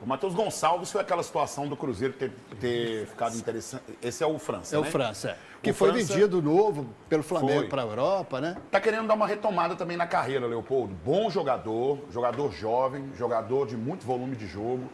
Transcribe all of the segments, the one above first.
O Matheus Gonçalves foi aquela situação do Cruzeiro ter ficado interessante. Esse é o França, É né? o França, que O foi França vendido novo pelo Flamengo foi para a Europa, né? Tá querendo dar uma retomada também na carreira, Leopoldo. Bom jogador, jogador jovem, jogador de muito volume de jogo.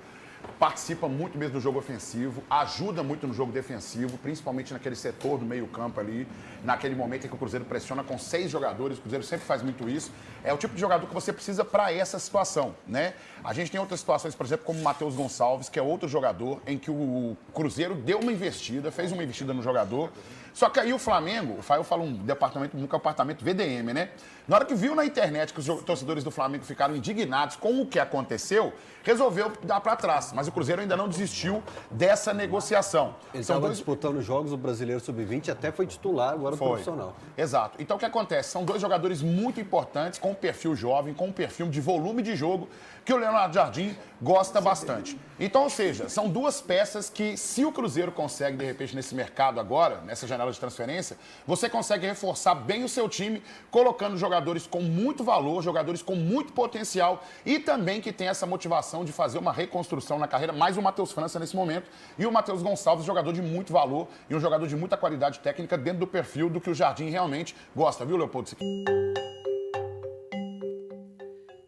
Participa muito mesmo do jogo ofensivo, ajuda muito no jogo defensivo, principalmente naquele setor do meio-campo ali, naquele momento em que o Cruzeiro pressiona com 6 jogadores, o Cruzeiro sempre faz muito isso. É o tipo de jogador que você precisa para essa situação, né? A gente tem outras situações, por exemplo, como o Matheus Gonçalves, que é outro jogador em que o Cruzeiro deu uma investida, fez uma investida no jogador. Só que aí o Flamengo, o Fael fala um apartamento VDM, né? Na hora que viu na internet que os torcedores do Flamengo ficaram indignados com o que aconteceu, resolveu dar para trás. Mas o Cruzeiro ainda não desistiu dessa negociação. Ele estava disputando jogos do Brasileiro Sub-20 até foi titular agora do profissional. Exato. Então o que acontece? São 2 jogadores muito importantes, com um perfil jovem, com um perfil de volume de jogo, que o Leonardo Jardim gosta bastante. Então, ou seja, são 2 peças que, se o Cruzeiro consegue, de repente, nesse mercado agora, nessa janela de transferência, você consegue reforçar bem o seu time, colocando jogadores com muito valor, jogadores com muito potencial e também que tem essa motivação de fazer uma reconstrução na carreira, mais o Matheus França nesse momento e o Matheus Gonçalves, jogador de muito valor e um jogador de muita qualidade técnica dentro do perfil do que o Jardim realmente gosta, viu, Leopoldo?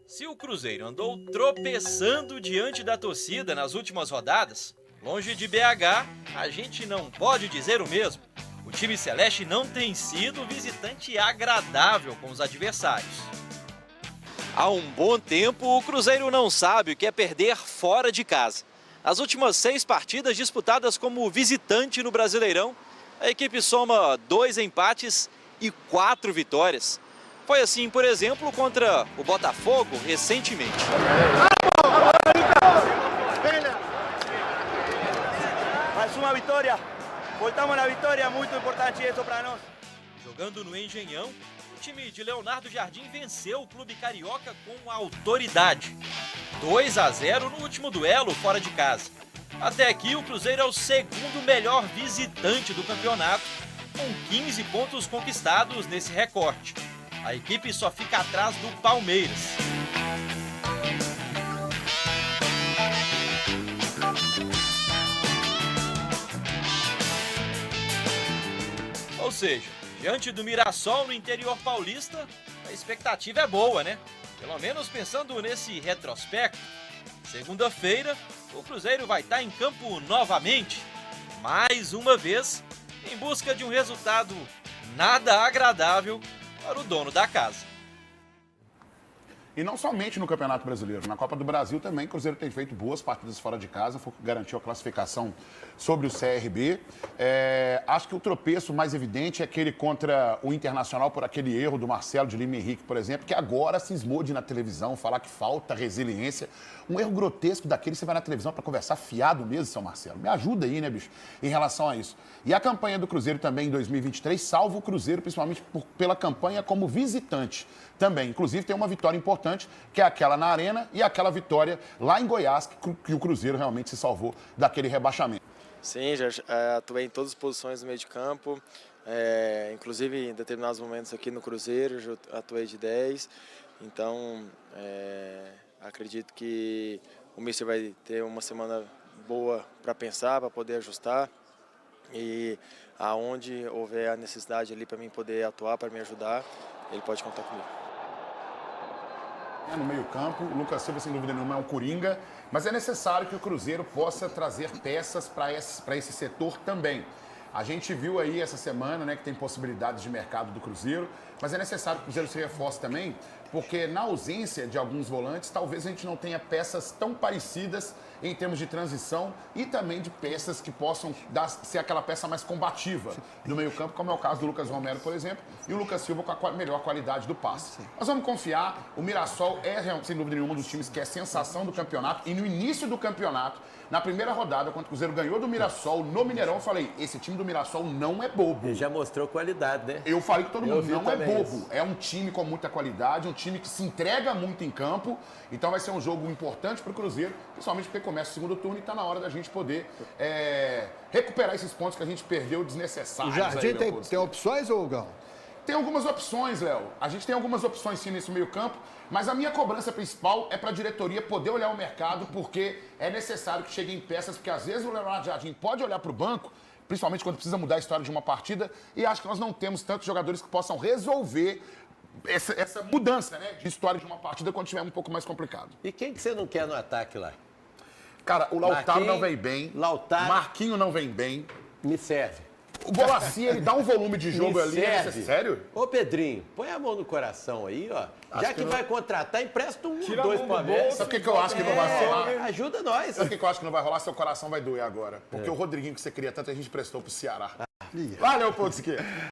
Se o Cruzeiro andou tropeçando diante da torcida nas últimas rodadas, longe de BH, a gente não pode dizer o mesmo. O time celeste não tem sido visitante agradável com os adversários. Há um bom tempo, o Cruzeiro não sabe o que é perder fora de casa. Nas últimas 6 partidas disputadas como visitante no Brasileirão, a equipe soma 2 empates e 4 vitórias. Foi assim, por exemplo, contra o Botafogo recentemente. Mais uma vitória. Voltamos na vitória, muito importante isso para nós. Jogando no Engenhão, o time de Leonardo Jardim venceu o clube carioca com autoridade. 2-0 no último duelo fora de casa. Até aqui, o Cruzeiro é o segundo melhor visitante do campeonato, com 15 pontos conquistados nesse recorte. A equipe só fica atrás do Palmeiras. Ou seja, diante do Mirassol no interior paulista, a expectativa é boa, né? Pelo menos pensando nesse retrospecto. Segunda-feira, o Cruzeiro vai estar em campo novamente, mais uma vez, em busca de um resultado nada agradável para o dono da casa. E não somente no Campeonato Brasileiro, na Copa do Brasil também, o Cruzeiro tem feito boas partidas fora de casa, garantiu a classificação sobre o CRB. Acho que o tropeço mais evidente é aquele contra o Internacional por aquele erro do Marcelo de Lima Henrique, por exemplo, que agora cismou de ir na televisão falar que falta resiliência. Um erro grotesco daquele, você vai na televisão para conversar fiado mesmo, seu Marcelo. Me ajuda aí, né, bicho, em relação a isso. E a campanha do Cruzeiro também em 2023, salva o Cruzeiro, principalmente pela campanha como visitante também. Inclusive, tem uma vitória importante, que é aquela na Arena e aquela vitória lá em Goiás, que o Cruzeiro realmente se salvou daquele rebaixamento. Sim, já atuei em todas as posições do meio de campo, inclusive em determinados momentos aqui no Cruzeiro, já atuei de 10, então acredito que o Mister vai ter uma semana boa para pensar, para poder ajustar e aonde houver a necessidade ali para mim poder atuar, para me ajudar, ele pode contar comigo. No meio-campo, o Lucas Silva, sem dúvida nenhuma, é um coringa, mas é necessário que o Cruzeiro possa trazer peças para esse setor também. A gente viu aí essa semana, né, que tem possibilidades de mercado do Cruzeiro, mas é necessário que o Cruzeiro se reforce também, porque na ausência de alguns volantes, talvez a gente não tenha peças tão parecidas em termos de transição e também de peças que possam ser aquela peça mais combativa do meio-campo, como é o caso do Lucas Romero, por exemplo, e o Lucas Silva com a melhor qualidade do passe. Nós vamos confiar, o Mirassol é, sem dúvida nenhuma, um dos times que é sensação do campeonato, e no início do campeonato, na primeira rodada, quando o Cruzeiro ganhou do Mirassol no Mineirão, eu falei, esse time do Mirassol não é bobo. Ele já mostrou qualidade, né? Eu falei que todo mundo não é bobo. Isso. É um time com muita qualidade, um time que se entrega muito em campo. Então vai ser um jogo importante para o Cruzeiro, principalmente porque começa o segundo turno e está na hora da gente poder recuperar esses pontos que a gente perdeu desnecessários. O Jardim tem opções, ou Gão? Tem algumas opções, Léo. A gente tem algumas opções sim nesse meio campo, mas a minha cobrança principal é para a diretoria poder olhar o mercado, porque é necessário que cheguem peças, porque às vezes o Leonardo Jardim pode olhar para o banco, principalmente quando precisa mudar a história de uma partida, e acho que nós não temos tantos jogadores que possam resolver essa mudança, né, de história de uma partida quando estiver um pouco mais complicado. E quem que você não quer no ataque lá? Cara, o Lautaro Marquinhos, não vem bem. Lautaro. Marquinho não vem bem. Me serve. O Bolaci, ele dá um volume de jogo Me ali. serve. Sério? Ô, Pedrinho, põe a mão no coração aí, ó. Já que vai contratar, empresta um, Tira dois a mão pra do ver. bolso. Sabe por que eu acho que não vai rolar? Ajuda nós. Sabe o que eu acho que não vai rolar? Seu coração vai doer agora. Porque o Rodriguinho que você queria tanto, a gente prestou pro Ceará. Valeu, Potski.